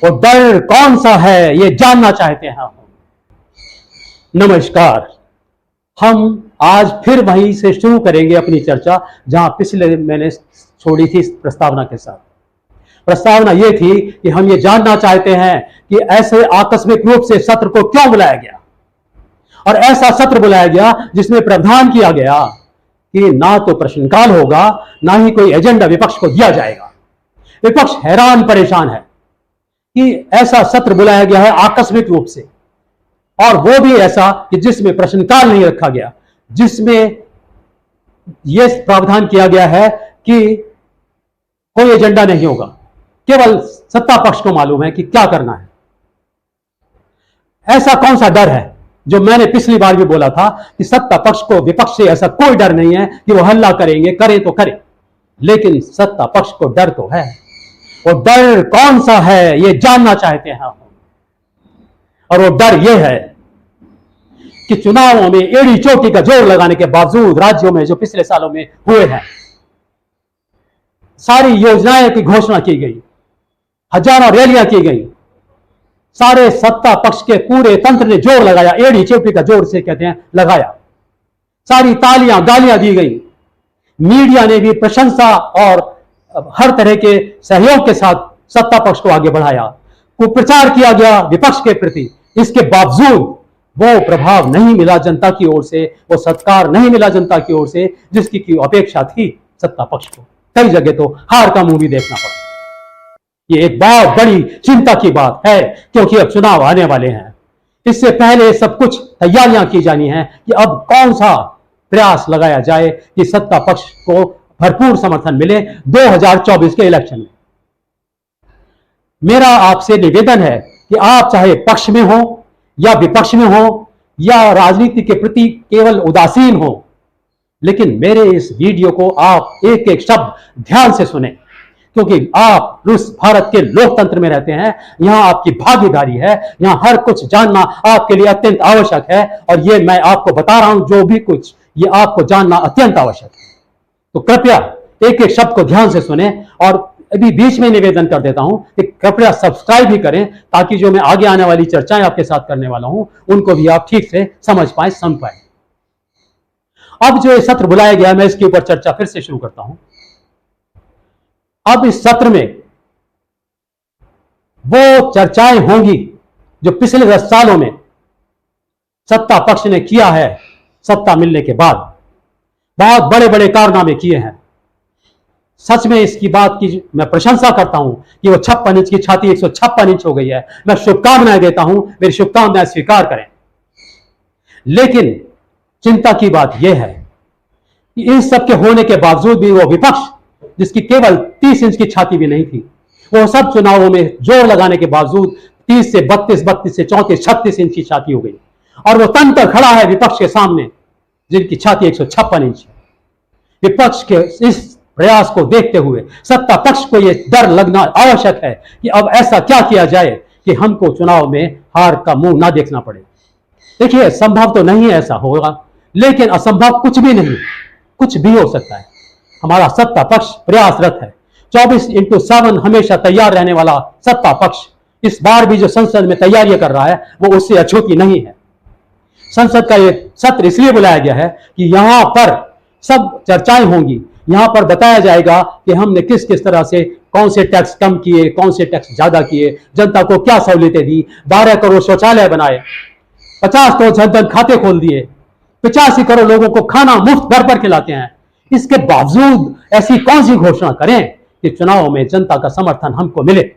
और डर कौन सा है ये जानना चाहते हैं हम। नमस्कार, हम आज फिर वहीं से शुरू करेंगे अपनी चर्चा जहां पिछले मैंने छोड़ी थी प्रस्तावना के साथ। प्रस्तावना ये थी कि हम ये जानना चाहते हैं कि ऐसे आकस्मिक रूप से सत्र को क्यों बुलाया गया, और ऐसा सत्र बुलाया गया जिसमें प्रावधान किया गया कि ना तो प्रश्नकाल होगा, ना ही कोई एजेंडा विपक्ष को दिया जाएगा। विपक्ष हैरान परेशान है कि ऐसा सत्र बुलाया गया है आकस्मिक रूप से, और वो भी ऐसा कि जिसमें प्रश्नकाल नहीं रखा गया, जिसमें यह प्रावधान किया गया है कि कोई एजेंडा नहीं होगा, केवल सत्ता पक्ष को मालूम है कि क्या करना है। ऐसा कौन सा डर है जो मैंने पिछली बार भी बोला था कि सत्ता पक्ष को विपक्ष से ऐसा कोई डर नहीं है कि वो हल्ला करेंगे, करें तो करें, लेकिन सत्ता पक्ष को डर तो है। और डर कौन सा है ये जानना चाहते हैं हम। और वो डर ये है कि चुनावों में एड़ी चोटी का जोर लगाने के बावजूद राज्यों में जो पिछले सालों में हुए हैं, सारी योजनाएं की घोषणा की गई, हजारों रैलियां की गई, सारे सत्ता पक्ष के पूरे तंत्र ने जोर लगाया, एड़ी चोटी का जोर से कहते हैं लगाया, सारी तालियां गालियां दी गई, मीडिया ने भी प्रशंसा और हर तरह के सहयोग के साथ सत्ता पक्ष को आगे बढ़ाया, कुप्रचार किया गया विपक्ष के प्रति। इसके बावजूद वो प्रभाव नहीं मिला जनता की ओर से, वो सत्कार नहीं मिला जनता की ओर से जिसकी की अपेक्षा थी सत्ता पक्ष को। कई जगह तो हार का मुंह भी देखना पड़ा। ये एक बहुत बड़ी चिंता की बात है, क्योंकि अब चुनाव आने वाले हैं। इससे पहले सब कुछ तैयारियां की जानी है कि अब कौन सा प्रयास लगाया जाए कि सत्ता पक्ष को भरपूर समर्थन मिले 2024 के इलेक्शन में। मेरा आपसे निवेदन है कि आप चाहे पक्ष में हो या विपक्ष में हो या राजनीति के प्रति केवल उदासीन हो, लेकिन मेरे इस वीडियो को आप एक एक शब्द ध्यान से सुने, क्योंकि आप रूस भारत के लोकतंत्र में रहते हैं, यहां आपकी भागीदारी है, यहां हर कुछ जानना आपके लिए अत्यंत आवश्यक है। और ये मैं आपको बता रहा हूं, जो भी कुछ ये आपको जानना अत्यंत आवश्यक है। तो कृपया एक एक शब्द को ध्यान से सुने। और अभी बीच में निवेदन कर देता हूं कि कृपया सब्सक्राइब भी करें, ताकि जो मैं आगे आने वाली चर्चाएं आपके साथ करने वाला हूं उनको भी आप ठीक से समझ पाए, समझ पाए। अब जो सत्र बुलाया गया, मैं इसके ऊपर चर्चा फिर से शुरू करता हूं। अब इस सत्र में वो चर्चाएं होंगी जो पिछले 10 सालों में सत्ता पक्ष ने किया है। सत्ता मिलने के बाद बहुत बड़े बड़े कारनामे किए हैं। सच में इसकी बात की मैं प्रशंसा करता हूं कि वो 56 इंच की छाती 156 इंच हो गई है। मैं शुभकामनाएं देता हूं, मेरी शुभकामनाएं स्वीकार करें। लेकिन चिंता की बात यह है कि इन सब के होने के बावजूद भी वो विपक्ष, जिसकी केवल 30 इंच की छाती भी नहीं थी, वो सब चुनावों में जोर लगाने के बावजूद 30 से 32, 32 से 34, 36 इंच की छाती हो गई। और वो तन पर खड़ा है विपक्ष के सामने, जिनकी छाती 156 इंच है। विपक्ष के इस प्रयास को देखते हुए सत्ता पक्ष को यह डर लगना आवश्यक है कि अब ऐसा क्या किया जाए कि हमको चुनाव में हार का मुंह ना देखना पड़े। देखिए, संभव तो नहीं ऐसा होगा, लेकिन असंभव कुछ भी नहीं, कुछ भी हो सकता है। हमारा सत्ता पक्ष प्रयासरत है। 24x7 हमेशा तैयार रहने वाला सत्ता पक्ष इस बार भी जो संसद में तैयारियां कर रहा है वो उससे अछूती नहीं है। संसद का ये सत्र इसलिए बुलाया गया है कि यहां पर सब चर्चाएं होंगी। यहां पर बताया जाएगा कि हमने किस किस तरह से कौन से टैक्स कम किए, कौन से टैक्स ज्यादा किए, जनता को क्या सहूलियतें दी, 12 करोड़ शौचालय बनाए, 50 करोड़ जनधन खाते खोल दिए, 85 करोड़ लोगों को खाना मुफ्त घर पर खिलाते हैं। इसके बावजूद ऐसी कौन सी घोषणा करें कि चुनाव में जनता का समर्थन हमको मिले।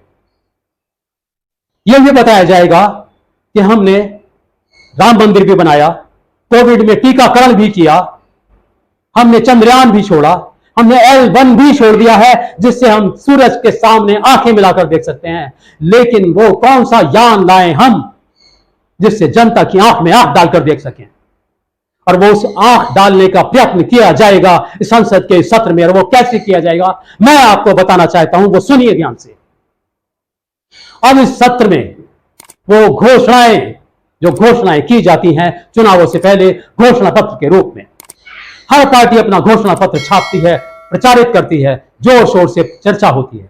यह भी बताया जाएगा कि हमने राम मंदिर भी बनाया, कोविड में टीकाकरण भी किया, हमने चंद्रयान भी छोड़ा, हमने L1 भी छोड़ दिया है, जिससे हम सूरज के सामने आंखें मिलाकर देख सकते हैं। लेकिन वो कौन सा यान लाए हम जिससे जनता की आंख में आंख डालकर देख सकें, और वो उस आंख डालने का प्रयत्न किया जाएगा इस संसद के सत्र में। और वो कैसे किया जाएगा मैं आपको बताना चाहता हूं, वो सुनिए ध्यान से। अब इस सत्र में वो घोषणाएं की जाती हैं चुनावों से पहले घोषणा पत्र के रूप में। हर पार्टी अपना घोषणा पत्र छापती है, प्रचारित करती है, जोर शोर से चर्चा होती है।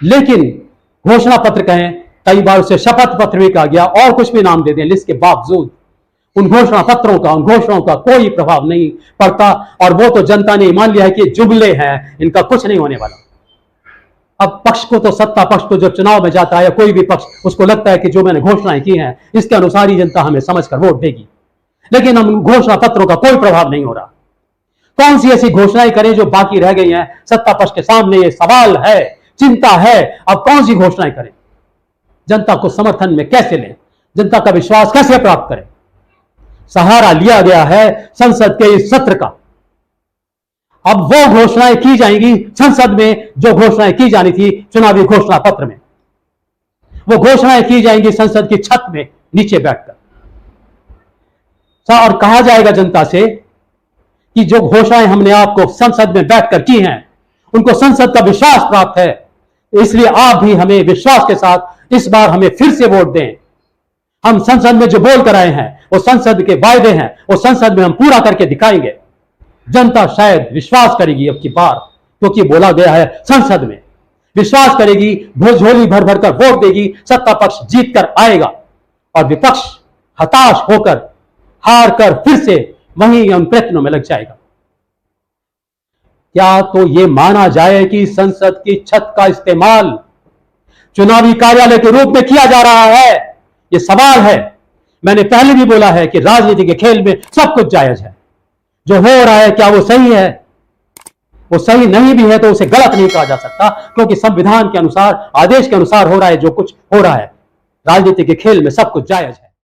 लेकिन घोषणा पत्र कहें, कई बार उसे शपथ पत्र भी कहा गया, और कुछ भी नाम दे दें, लिस्ट के बावजूद उन घोषणा पत्रों का, उन घोषणाओं का कोई प्रभाव नहीं पड़ता। और वो तो जनता ने मान लिया है कि जुमले हैं, इनका कुछ नहीं होने वाला। अब पक्ष को तो, सत्ता पक्ष को जो चुनाव में जाता है या कोई भी पक्ष, उसको लगता है कि जो मैंने घोषणाएं की हैं इसके अनुसार ही जनता हमें समझकर वोट देगी, लेकिन हम घोषणा पत्रों का कोई प्रभाव नहीं हो रहा। कौन सी ऐसी घोषणाएं करें जो बाकी रह गई हैं? सत्ता पक्ष के सामने ये सवाल है, चिंता है, अब कौन सी घोषणाएं करें? जनता को समर्थन में कैसे लें? जनता का विश्वास कैसे प्राप्त करें? सहारा लिया गया है संसद के इस सत्र का। अब वो घोषणाएं की जाएंगी संसद में जो घोषणाएं की जानी थी चुनावी घोषणा पत्र में, वो घोषणाएं की जाएंगी संसद की छत में नीचे बैठकर, और कहा जाएगा जनता से कि जो घोषणाएं हमने आपको संसद में बैठकर की हैं उनको संसद का विश्वास प्राप्त है, इसलिए आप भी हमें विश्वास के साथ इस बार हमें फिर से वोट दें। हम संसद में जो बोल कर आए हैं वो संसद के वायदे हैं, वो संसद में हम पूरा करके दिखाएंगे। जनता शायद विश्वास करेगी अब की बार, क्योंकि बोला गया है संसद में विश्वास करेगी, झोली भर भर कर वोट देगी, सत्ता पक्ष जीत कर आएगा और विपक्ष हताश होकर, हार कर फिर से वहीं उन प्रयत्नों में लग जाएगा। क्या तो यह माना जाए कि संसद की छत का इस्तेमाल चुनावी कार्यालय के रूप में किया जा रहा है? यह सवाल है। मैंने पहले भी बोला है कि राजनीति के खेल में सब कुछ जायज है। जो हो रहा है क्या वो सही है? वो सही नहीं भी है तो उसे गलत नहीं कहा जा सकता, क्योंकि संविधान के अनुसार, आदेश के अनुसार हो रहा है जो कुछ हो रहा है। राजनीति के खेल में सब कुछ जायज है।